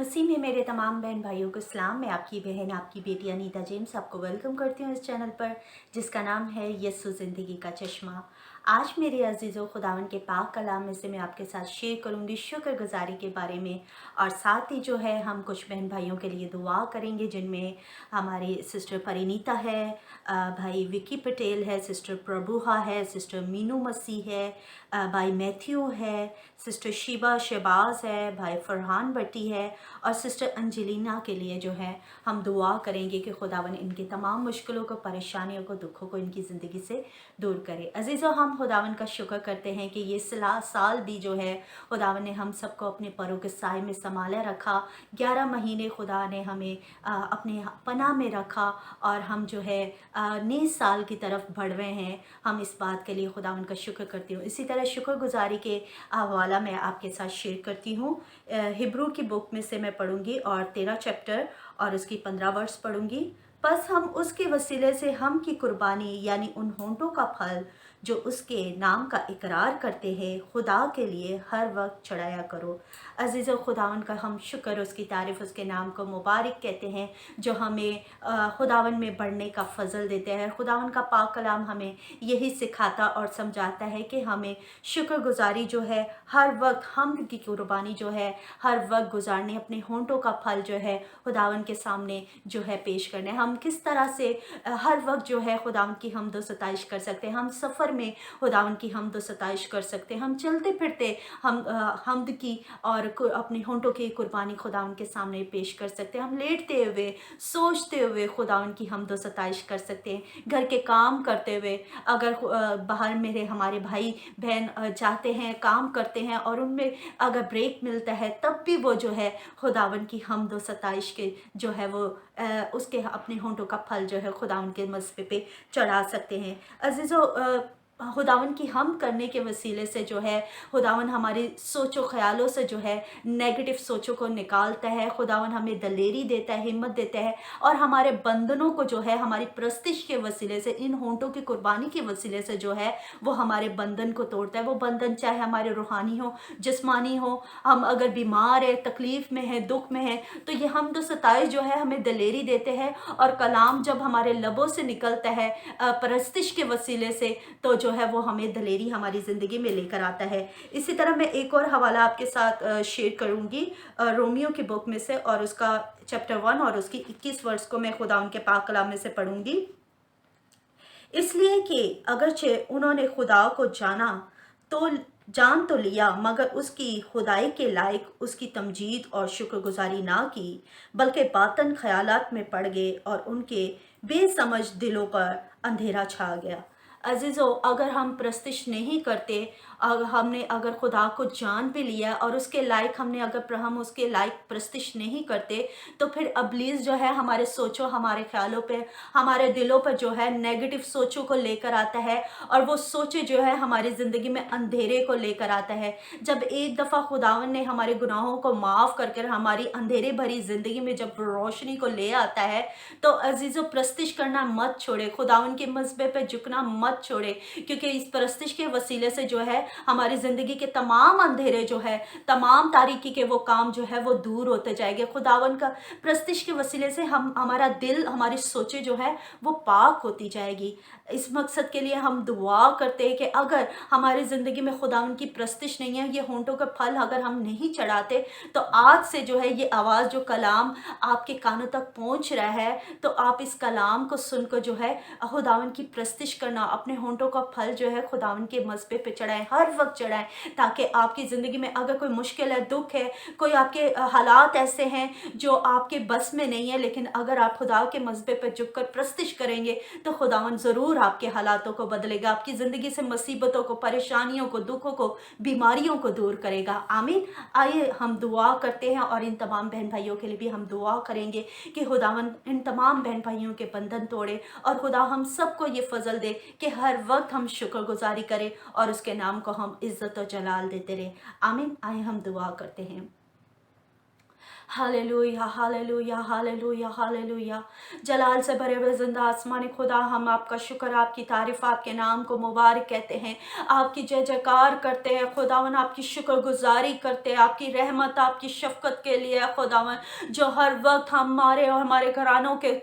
मसीह में मेरे तमाम बहन भाइयों को सलाम। मैं आपकी बहन, आपकी बेटी अनीता जेम्स आपको वेलकम करती हूँ इस चैनल पर जिसका नाम है यस्सु ज़िंदगी का चश्मा। आज मेरे अजीज़ों, खुदावन के पाक कलाम में से मैं आपके साथ शेयर करूँगी शुक्रगुजारी के बारे में, और साथ ही जो है हम कुछ बहन भाइयों के लिए दुआ करेंगे, जिनमें हमारी सिस्टर परिनीता है, भाई विकी पटेल है, सिस्टर प्रभुहा है, सिस्टर मीनू मसीह है, भाई मैथ्यू है, सिस्टर शिबा शहबाज है, भाई फरहान भट्टी है, और सिस्टर अंजेलिना के लिए जो है हम दुआ करेंगे कि खुदावन इनके तमाम मुश्किलों को, परेशानियों को, दुखों को इनकी ज़िंदगी से दूर करे। अजीज़ों, हम खुदावन का शुक्र करते हैं कि ये साल भी जो है खुदावन ने हम सबको अपने परों के साए में संभाला रखा। 11 महीने खुदा ने हमें अपने पनाह में रखा, और हम जो है नए साल की तरफ बढ़ रहे हैं। हम इस बात के लिए खुदावन का शुक्र करती हूँ। इसी तरह शुक्रगुजारी के हवाला मैं आपके साथ शेयर करती हूँ। हिब्रू की बुक में से मैं पढ़ूंगी और 13 चैप्टर और उसकी 15 वर्स पढ़ूंगी। बस हम उसके वसीले से हम की कुर्बानी यानी उन होंठों का फल जो उसके नाम का इकरार करते हैं, खुदा के लिए हर वक्त चढ़ाया करो। अजीज़ों, खुदावन का हम शुक्र, उसकी तारीफ़, उसके नाम को मुबारक कहते हैं, जो हमें खुदावन में बढ़ने का फजल देते हैं। खुदावन का पाक कलाम हमें यही सिखाता और समझाता है कि हमें शुक्रगुजारी जो है हर वक्त, हमद की कुर्बानी जो है हर वक्त गुजारने, अपने होंठों का फल जो है खुदावन के सामने जो है पेश करने। हम किस तरह से हर वक्त जो है खुदावन की हमद व सताइश कर सकते हैं। हम सफ़र में खुदावन की हमद व सताइश कर सकते हैं। हम चलते फिरते हम हमद की और अपने होंठों की कुर्बानी खुदावन के सामने पेश कर सकते हैं। हम लेटते हुए, सोचते हुए खुदावन की हमद व सताइश कर सकते हैं। घर के काम करते हुए, अगर बाहर मेरे हमारे भाई बहन जाते हैं, काम करते हैं, और उनमें अगर ब्रेक मिलता है, तब भी वो जो है खुदावन की हमद व सताइश के जो है वो उसके अपने होंठों का फल जो है खुदावन के मज़बे पे चढ़ा सकते हैं। अजीज़ों, खुदावन की हम करने के वसीले से जो है खुदावन हमारी सोचो ख्यालों से जो है नेगेटिव सोचों को निकालता है। खुदावन हमें दलेरी देता है, हिम्मत देता है, और हमारे बंधनों को जो है हमारी प्रस्तिश के वसीले से, इन होंठों की कुर्बानी के वसीले से जो है वो हमारे बंधन को तोड़ता है। वो बंधन चाहे हमारे रूहानी हो, जिस्मानी हो, हम अगर बीमार है, तकलीफ़ में है, दुख में है, तो ये हमद व सताइश जो है हमें दलेरी देते हैं। और कलाम जब हमारे लबों से निकलता है परस्तिश के वसीले से, तो जो है वो हमें दलेरी हमारी ज़िंदगी में लेकर आता है। इसी तरह मैं एक और हवाला आपके साथ शेयर करूँगी रोमियो की बुक में से, और उसका चैप्टर 1 और उसकी 21 वर्स को मैं खुदा उनके पाक कलाम में से पढ़ूँगी। इसलिए कि अगरचे उन्होंने खुदा को जान तो लिया, मगर उसकी खुदाई के लायक उसकी तमजीद और शुक्रगुजारी ना की, बल्कि बातन ख्यालात में पड़ गए और उनके बेसमझ दिलों पर अंधेरा छा गया। अजीज़ों, अगर हम प्रस्तिश नहीं करते, हमने अगर खुदा को जान भी लिया और उसके लायक हम उसके लायक प्रस्तिश नहीं करते, तो फिर अबलीस जो है हमारे सोचों, हमारे ख्यालों पे, हमारे दिलों पर जो है नेगेटिव सोचों को लेकर आता है, और वो सोचें जो है हमारी ज़िंदगी में अंधेरे को लेकर आता है। जब एक दफ़ा खुदावन ने हमारे गुनाहों को माफ़ कर हमारी अंधेरे भरी ज़िंदगी में जब रोशनी को ले आता है, तो अजीज़ों, प्रस्तिश करना मत छोड़े, खुदावन के मज़बे पे झुकना मत छोड़े, क्योंकि इस प्रस्तिश के वसीले से जो है हमारी ज़िंदगी के तमाम अंधेरे जो है, तमाम तारीकी के वो काम जो है वो दूर होते जाएंगे। खुदावन का प्रस्तिश के वसीले से हमारा दिल, हमारी सोचें जो है वो पाक होती जाएगी। इस मकसद के लिए हम दुआ करते हैं कि अगर हमारी ज़िंदगी में खुदावन की प्रस्तिश नहीं है, ये होंठों का फल अगर हम नहीं चढ़ाते, तो आज से जो है ये आवाज़, जो कलाम आपके कानों तक पहुंच रहा है, तो आप इस कलाम को सुनकर जो है खुदावन की प्रस्तिश करना, अपने होंठों का फल जो है खुदावन के मज़बे पे चढ़ाएं, हर वक्त चढ़ाएं, ताकि आपकी ज़िंदगी में अगर कोई मुश्किल है, दुख है, कोई आपके हालात ऐसे हैं जो आपके बस में नहीं है, लेकिन अगर आप खुदा के मज़बे पे झुककर प्रस्तिश करेंगे, तो खुदावन ज़रूर आपके हालातों को बदलेगा, आपकी ज़िंदगी से मुसीबतों को, परेशानियों को, दुखों को, बीमारियों को दूर करेगा। आमीन। आइए हम दुआ करते हैं, और इन तमाम बहन भाइयों के लिए भी हम दुआ करेंगे कि खुदावन इन तमाम बहन भाइयों के बंधन तोड़े, और खुदा हम सबको ये फजल दे कि हर वक्त हम शुक्रगुजारी करें और उसके नाम को हम इज्जत और जलाल देते रहे। आमीन। आइए हम दुआ करते हैं। Hallelujah hallelujah hallelujah hallelujah. जलाल से भरे हुए जिंदा आसमानी खुदा, हम आपका शुक्र, आपकी तारीफ, आपके नाम को मुबारक कहते हैं, आपकी जय जयकार करते हैं खुदावन, आपकी शुक्रगुजारी करते हैं, आपकी रहमत, आपकी शफकत के लिए है खुदावन, जो हर वक्त हमारे और हमारे घरानों के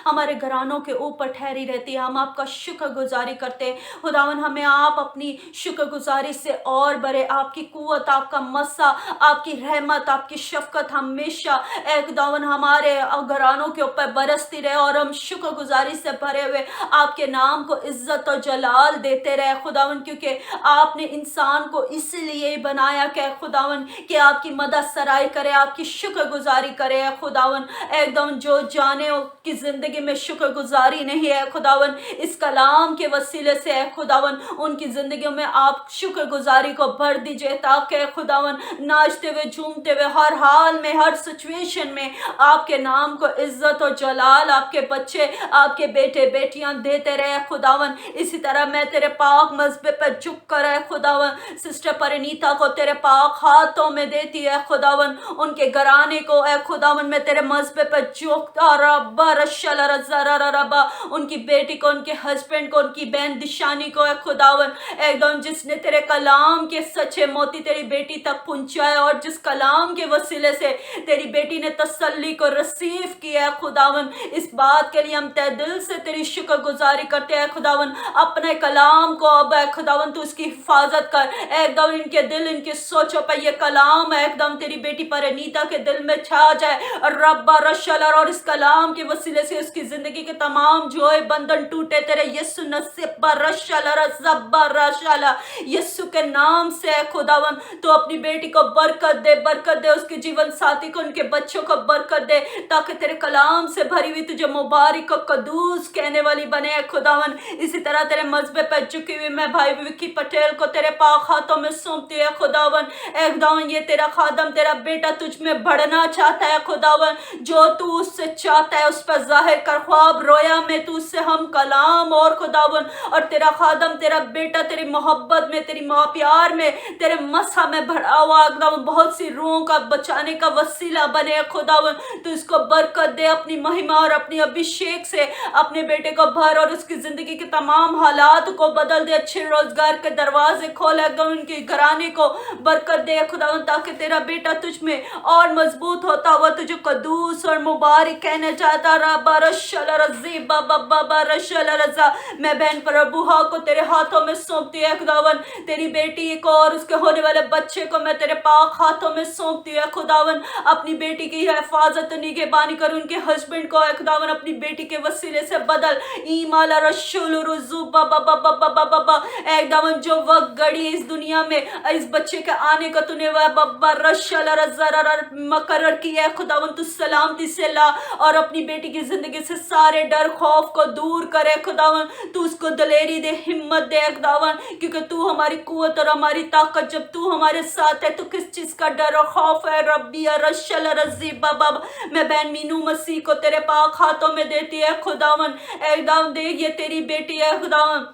हमारे घरानों के ऊपर ठहरी रहती है। हम आपका शुक्रगुजारी करते हैं खुदावन, हमें आप अपनी शुक्रगुजारी से और बड़े, आपकी कुव्वत, आपका मस्सा, आपकी रहमत, आपकी शफकत हमेशा खुदावन हमारे घरानों के ऊपर बरसती रहे, और हम शुक्रगुजारी से भरे हुए आपके नाम को इज्जत और जलाल देते रहे खुदावन, क्योंकि आपने इंसान को इसलिए बनाया कि खुदावन कि आपकी मदद सराय करे, आपकी शुक्रगुजारी करे खुदावन। एकदम जो जाने की जिंदगी में शुक्रगुजारी नहीं है खुदावन, इस कलाम के वसीले से है खुदावन, उनकी जिंदगी में आप शुक्रगुजारी को भर दीजिए, ताकि खुदावन नाचते हुए, झूमते हुए, हर हाल में, हर सिचुएशन में आपके नाम को इज्जत और जलाल आपके बच्चे, आपके बेटे बेटियां देते रहे खुदावन। इसी तरह मैं तेरे पाक मज़बे पर झुक कर है खुदावन, सिस्टर परिनीता को तेरे पाक हाथों में देती है खुदावन, उनके घराने को है खुदावन मैं तेरे मज़बे पर झुकता रब्बा रशला रज़रा रब्बा, उनकी बेटी को, उनके हस्बैंड को, उनकी बहन दिशानी को है खुदावन, एकदम जिसने तेरे कलाम के सच्चे मोती तेरी बेटी तक पहुंचाया, और जिस कलाम के वसीले से तेरी बेटी ने तसल्ली को रिसीव किया है खुदावन, इस बात के लिए हम तहे दिल से तेरी शुक्रगुजारी करते हैं खुदावन। अपने कलाम को अब है खुदावन तू उसकी हिफाजत कर, एकदम इनके दिल, इनके सोचों पर ये कलाम है एकदम तेरी बेटी पर अनीता के दिल में छा जाए रब्बा रशला, और इस कलाम के वसीले से उसकी जिंदगी के तमाम जोए बंधन टूटे तेरे यीशु नसीब रशला रज़ब्बा रशला, यीशु के नाम से खुदावन तो अपनी बेटी को बरकत दे, बरकत दे उसके जीवन साथी को, उनके बच्चों को बरकत दे, ताकि तेरे कलाम से भरी हुई तुझे मुबारक और कदूस कहने वाली बने खुदावन। इसी तरह तेरे मज़बे पर झुकी हुई मैं भाई विक्की पटेल को तेरे पाक हाथों में सौंपती है खुदावन। एकदम ये तेरा खादम, तेरा बेटा तुझ में बढ़ना चाहता है खुदावन, जो तू उससे चाहता है उस पर जाहिर कर, ख्वाब रोया में तू उससे हम कलाम और खुदावन, और तेरा खादम, तेरा बेटा तेरी मोहब्बत में, तेरी माँ प्यार में, तेरे मसा में भरा हुआ एकदम बहुत सी रूहों का बचाने का वसीला बने खुदावन। तो इसको बरकत दे, अपनी महिमा और अपनी अभिषेक से अपने बेटे को भर, और उसकी जिंदगी के तमाम हालात को बदल दे, अच्छे रोजगार के दरवाजे खोल, एकदम उनके घराने को बरकत दे खुदावन, ताकि तेरा बेटा तुझ में और मजबूत होता हुआ तुझे कदूस और मुबारक कहने चाहता रब्बा रशला रज़ीबा बाबा रशला रज़ा। मैं बहन प्रभुहा को तेरे हाथों में सौंपती है खुदावन, तेरी बेटी को और उसके होने वाले बच्चे को मैं तेरे पाक हाथों में सौंपती है खुदावन। अपनी बेटी की हिफाजत निगहबानी कर, उनके हस्बैंड को खुदावन अपनी बेटी के वसीले से बदल, ईमाला रशुल रुजुबा बाबा बाबा बाबा बाबा, एकदम जो वक्त घड़ी इस दुनिया में इस बच्चे के आने का तूने वह बाबा रशला रज़रा मकर्रर किया है खुदावन, तू सलामती से ला, और अपनी बेटी की जिंदगी से सारे डर खौफ को दूर करे खुदावन, तू उसको दलेरी दे, हिम्मत दे खुदावन, क्योंकि तू हमारी कुव्वत और हमारी ताकत, जब तू हमारे साथ है तो किस चीज का डर और खौफ है रब्बी रशला रज़ीबा बाबा। मैं बहन मीनू मसीह को तेरे पाक हाथों में देती है खुदावन, एकदम दे, ये तेरी बेटी है खुदावन,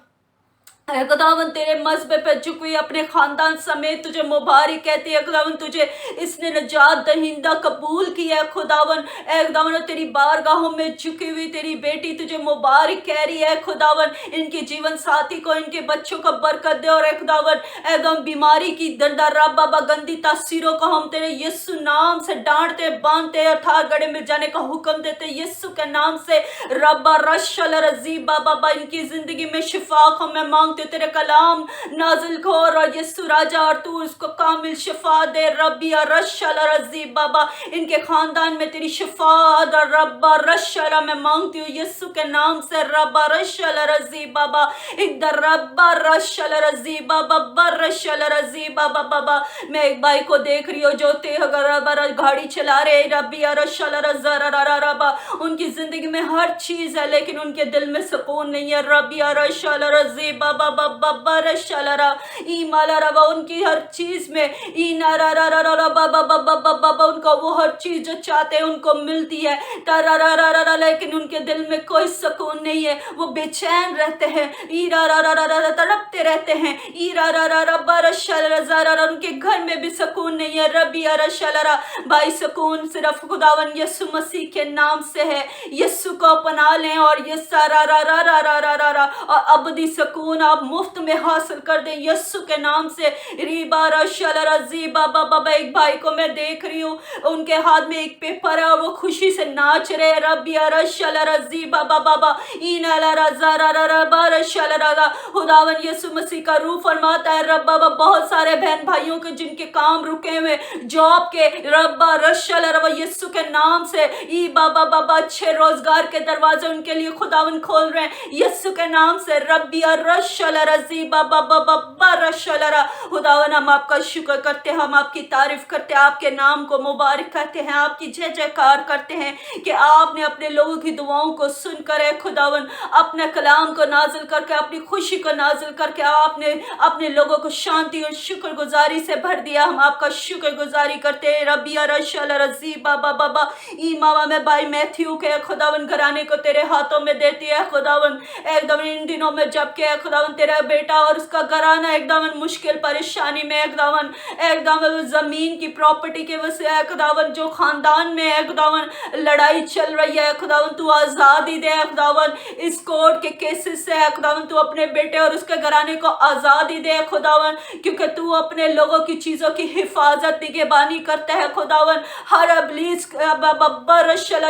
खुदावन तेरे मज़बे पे झुकी हुई अपने खानदान समेत तुझे मुबारक कहती है खुदावन, तुझे इसने निजात दहिंदा कबूल किया है खुदावन। खुदावन तेरी बारगाहों में झुकी हुई तेरी बेटी तुझे मुबारक कह रही है खुदावन, इनके जीवन साथी को, इनके बच्चों को बरकत दे, और खुदावन एकदम बीमारी की दर्दा बाबा गंदी तासीरों को हम तेरे यीशु नाम से डांटते, बांधते, अथाह गड़े में जाने का हुक्म देते यीशु के नाम से रब्बा रशला रज़ीबा बाबा। इनकी जिंदगी में शिफा को मैं मांगती तेरे कलाम नाजिल खोर और यीशु राजा, और तू उसको कामिल शिफा दे रब्बी रशला रज़ीब बाबा। इनके खानदान में तेरी शिफा रब्बा रशला मैं मांगती हूँ यीशु के नाम से रब्बा रशला रज़ीब बाबा, इधर रब्बा रशला रज़ीब बाबा रशला रज़ीब बाबा बाबा। मैं एक भाई को देख रही हूँ जो गाड़ी चला रहे रब्बी रशला रज़ा, उनकी जिंदगी में हर चीज है लेकिन उनके दिल में सुकून नहीं है रब्बी रशला रज़ीब बाबा बाबा रशलरा ईमाला रवा उनकी हर चीज में बाबा उनको वो हर चीज जो चाहते हैं उनको मिलती है लेकिन उनके दिल में कोई सुकून नहीं है, वो बेचैन रहते हैं, तड़पते रहते हैं। उनके घर में भी सुकून नहीं है। रबी अरशलरा भाई सुकून सिर्फ खुदावन यीशु मसीह के नाम से है। यीशु को अपना लें और ये सारा और अबदी सुकून आप मुफ्त में हासिल कर दें यीशु के नाम से। रीबा रशलरा जीबा बाबा एक भाई को मैं देख रही हूँ, उनके हाथ में एक पेपर है और वो खुशी से नाच रहे। रबी अरशलरा जीबा बाबा इनाला रज़ा रशलरा खुदावन यीशु मसीह का रूह फरमाता है रब बाबा बहुत सारे बहन भाइयों के जिनके काम रुके हुए जॉब के रब्बा रशलरा यीशु के नाम से ई बाबा अच्छे रोजगार के दरवाजे उनके लिए खुदावन खोल रहे हैं यीशु के नाम से। रब्बी रशलरा जीबा बाबा रशलरा खुदावन हम आपका शुक्र करते हैं, हम आपकी तारीफ करते हैं, आपके नाम को मुबारक करते हैं, आपकी जय जयकार करते हैं कि आपने अपने लोगों की दुआओं को सुनकर है खुदावन अपने कलाम को नाजिल करके अपनी खुशी को नाजिल करके आपने अपने लोगों को शांति और शुक्र गुजारी से भर दिया। हम आपका शुक्र गुजारी करते हैं। रबी रशलरा जीबा बाबा इमामा में भाई मैथ्यू के खुदावन घराने को तेरे हाथों में देती है खुदावन। एकदम इन दिनों में जबकि खुदावन तेरा बेटा और उसका घराना एकदम मुश्किल परेशानी में एकदम जमीन की प्रॉपर्टी के वजह से खुदावन जो खानदान में खुदावन लड़ाई चल रही है खुदावन तू आजादी दे खुदावन इस कोर्ट के केसेस से खुदावन तू अपने बेटे और उसके घराने को आजादी दे खुदावन, क्योंकि तू अपने लोगों की चीजों की हिफाजत निगहबानी करता है खुदावन। हर इब्लीस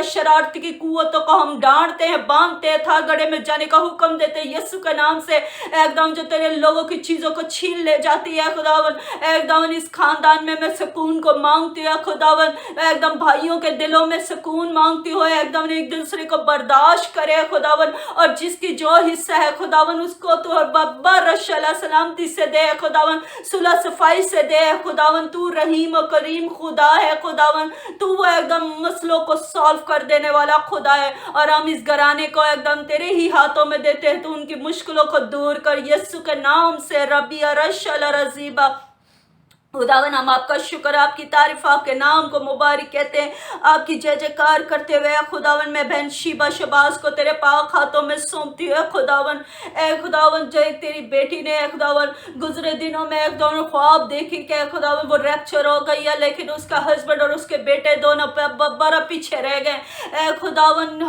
शरारती की कुव्वतों को हम डांटते हैं, बांधते हैं, था गड़े में जाने का हुक्म देते हैं यीशु के नाम से। एकदम जो तेरे लोगों की चीजों को छीन ले जाती है खुदावन, एकदम इस खानदान में मैं सुकून को मांगती हूँ खुदावन। एकदम भाइयों के दिलों में सुकून मांगती हो, एकदम एक दूसरे को बर्दाश्त करे खुदावन, और जिसकी जो हिस्सा है खुदावन उसको तो बब्बा रशला सलामती से दे खुदावन, सुलह सफाई से दे खुदावन। तू रहीम और करीम खुदा है खुदावन, तू एकदम मसलों को सॉल्व कर देने वाला खुदा है, और हम इस घराने को एकदम तेरे ही हाथों में देते हैं। तू उनकी मुश्किलों को दूर कर यीशु के नाम से। रबी रशला रजीबा खुदावन हम आपका शुक्र, आपकी तारीफ, आपके नाम को मुबारक कहते हैं, आपकी जय जयकार करते हुए खुदावन मैं बहन शीबा शबाज को तेरे पाक हाथों में सौंपती हूँ खुदावन। ए खुदावन जो एक तेरी बेटी ने खुदावन गुजरे दिनों में एक दोनों ख्वाब देखी कि खुदावन वो रैप्चर हो गई है, लेकिन उसका हस्बैंड और उसके बेटे दोनों बड़ा पीछे रह गए। ए खुदावन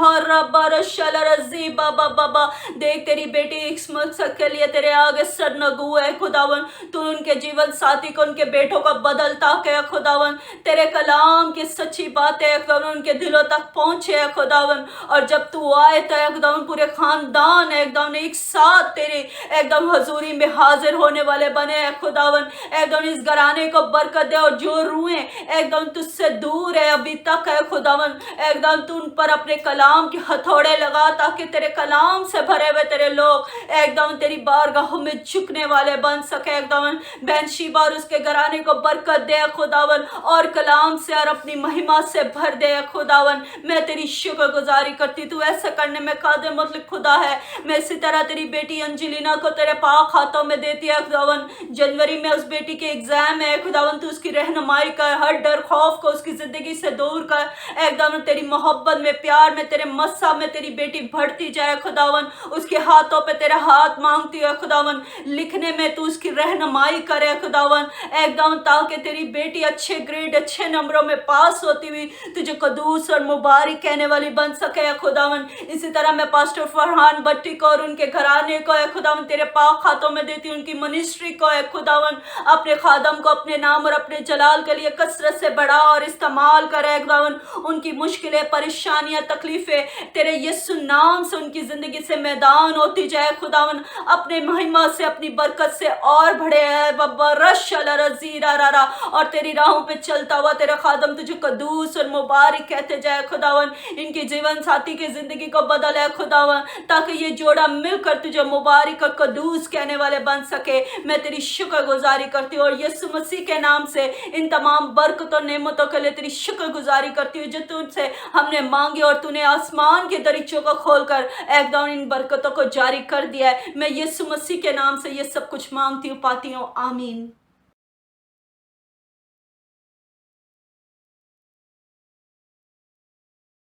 बाबा देख तेरी बेटी इस मकसद के लिए तेरे आगे सरनगू है खुदावन, तू उनके जीवन साथी को उनके बेटों का बदलता के खुदावन, तेरे कलाम की सच्ची बातें खुदावन उनके दिलों तक पहुंचे खुदावन, और जब तू आए तो एकदम पूरे खानदान एकदम एक साथ तेरी एकदम हजूरी में हाजिर होने वाले बने खुदावन। एकदम इस घराने को बरकत दे, और जो रूहें एकदम तुझसे दूर है अभी तक है खुदावन, एकदम तू उन पर अपने कलाम के हथौड़े लगा ताकि तेरे कलाम से भरे हुए तेरे लोग एकदम तेरी बारगाहों में झुकने वाले बन सके। एकदम बहन शीबा और उसके घराने को बरकत दे खुदावन, और कलाम से और अपनी महिमा से भर दे खुदावन। मैं तेरी शुक्रगुजारी करती, तू ऐसा करने में कादिर मुतलक खुदा है। मैं इसी तरह तेरी बेटी अंजलिना को तेरे पाक हाथों में देती है खुदावन। जनवरी में उस बेटी के एग्जाम है खुदावन, तू उसकी रहनुमाई कर, हर डर खौफ को उसकी जिंदगी से दूर कर। एकदम तेरी मोहब्बत में, प्यार में, तेरे मस्सा में तेरी बेटी बढ़ती जाए खुदावन। उसके हाथों पे तेरा हाथ मांगती है खुदावन, लिखने में तू उसकी रहनुमाई करे खुदावन, एकदम ताकि तेरी बेटी अच्छे ग्रेड अच्छे नंबरों में पास होती हुई तुझे कदूस और मुबारक कहने वाली बन सके खुदावन। इसी तरह मैं पास्टर फरहान भट्टी को और उनके घराने को है खुदावन तेरे पाक हाथों में देती हूँ, उनकी मिनिस्ट्री को है खुदावन। अपने खादम को अपने नाम और अपने जलाल के लिए कसरत से बढ़ा और इस्तेमाल करे खुदावन। उनकी मुश्किलें, परेशानियां, तकलीफें तेरे यीशु नाम से उनकी जिंदगी से मैदान होती जाए खुदावन। अपने महिमा से, अपनी बरकत से और बढ़े है बब्बा रशला नज़ीर आ रहा और तेरी राहों पे चलता हुआ तेरा खादम तुझे कदूस और मुबारक कहते जाए खुदावन। इनकी जीवन साथी की ज़िंदगी को बदल है खुदावन, ताकि ये जोड़ा मिलकर तुझे मुबारक और कदूस कहने वाले बन सके। मैं तेरी शुक्रगुजारी करती हूँ और यीशु मसीह के नाम से इन तमाम बरकतों नेमतों के लिए तेरी शुक्रगुजारी करती हूँ जो तुझसे हमने मांगी और तूने आसमान के दरीचों को खोलकर एकदम इन बरकतों को जारी कर दिया है। मैं यीशु मसीह के नाम से ये सब कुछ मांगती हूँ, पाती हूँ। आमीन।